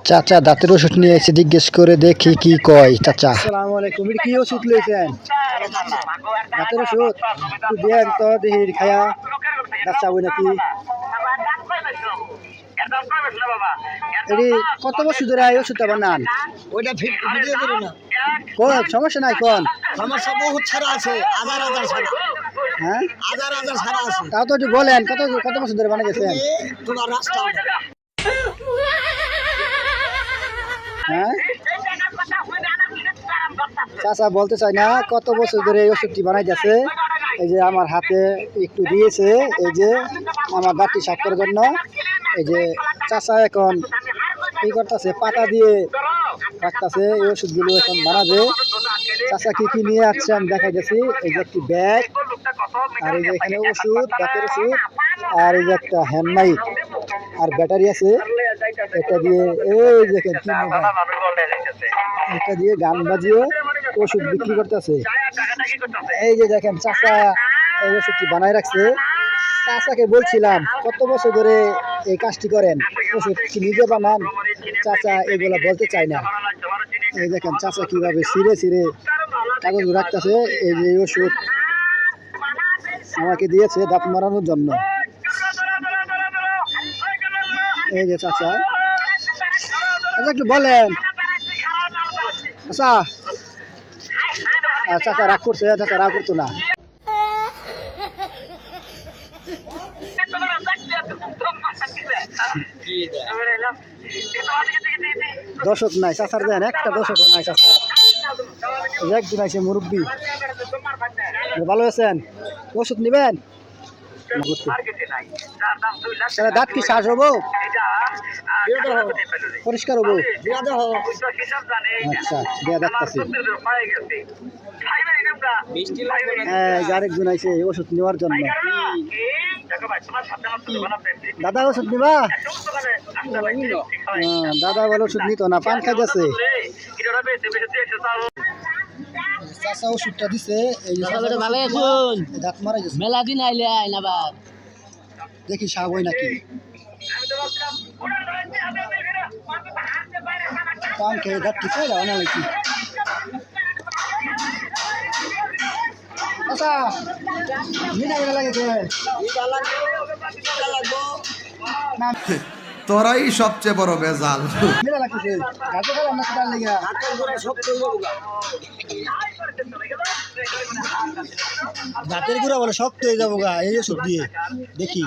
চাচা দাঁতের ওষুধ নিয়ে এসে জিজ্ঞেস করে দেখি কি কয় চাচা। আসসালামু আলাইকুম। এটা কি ওষুধ লইছেন? দাঁতের ওষুধ একটু দেন তো দেখি খায়া দাঁত চাবো নাকি। এটি কত বছর ধরে এই ওষুধটা বানান? ওইটা ভিডিও করো না। কোন সমস্যা নাই কোন? সমস্যা বহুত ছাড়া আছে, হাজার হাজার ছাড়া, হ্যাঁ হাজার হাজার ছাড়া আছে। তাও তো একটু বলেন কত কত বছর ধরে বানিয়ে গেছেন? তোমার রাস্তা হ্যাঁ চাচা বলতে চাই না কত বছর ধরে এই ওষুধটি বানাইতেছে। এই যে আমার হাতে একটু দিয়েছে, এই যে আমার দাঁতটি সাফ করার জন্য। এই যে চাচা এখন কি করতেছে, পাতা দিয়ে রাখতেছে এই ওষুধগুলো এখন বানাবে। চাচা কি কি নিয়ে আসছে আমি দেখাইতেছি। এই যে একটি ব্যাগ, আর এই যে এখানে ওষুধ, দাঁতের ওষুধ, আর এই যে একটা হ্যান্ড মাইক আর ব্যাটারি আছে। এটা দিয়ে এই দেখেন কি এটা দিয়ে গান বাজিয়ে ওষুধ বিক্রি করতেছে। এই যে দেখেন চাচা এই ওষুধটি বানায় রাখছে। চাচাকে বলছিলাম কত বছর ধরে এই কাজটি করেন, ওষুধ কি নিজে বানান? চাচা এগুলা বলতে চায় না। এই দেখেন চাচা কিভাবে ছিঁড়ে ছিঁড়ে কাগজ রাখতেছে। এই যে ওষুধ আমাকে দিয়েছে দাঁত মারানোর জন্য। এই যে চাচা একটু বলেন। আচ্ছা চাচা রাগ করছে? চাচা রাগ করতো না। দর্শক নাই চাচার, দেন একটা দর্শক নাই চাচা। একজন আছে মুরব্বী। ভালো আছেন? ওষুধ নিবেন? দাঁত কি শ্বাস হবো? পরিষ্কার হবো? আচ্ছা দিয়া দেখতেছি। আরেকজন আছে ওষুধ নেওয়ার জন্য। দাদা ওষুধ নিবা? দাদা বলে ওষুধ নিত না, পান খাই যাচ্ছে। চাচা ওষুধটা দিছে। এই যে দাঁত মারা গেছে। মেলা দিন আইলে আইন আবার দেখি সাপ হয় নাকি। পান খেয়ে দাঁত ঠিক হয়ে যাও না নাকি? আচ্ছা মিঠা মিঠা লাগে না? তোরাই সবচেয়ে বড় বেজাল। মিঠা লাগতেছে গাছে খেলাম না সেটার লেগে। দাঁতের গুঁড়া বলে শক্ত হয়ে যাবো গা এই ওষুধ দিয়ে। দেখি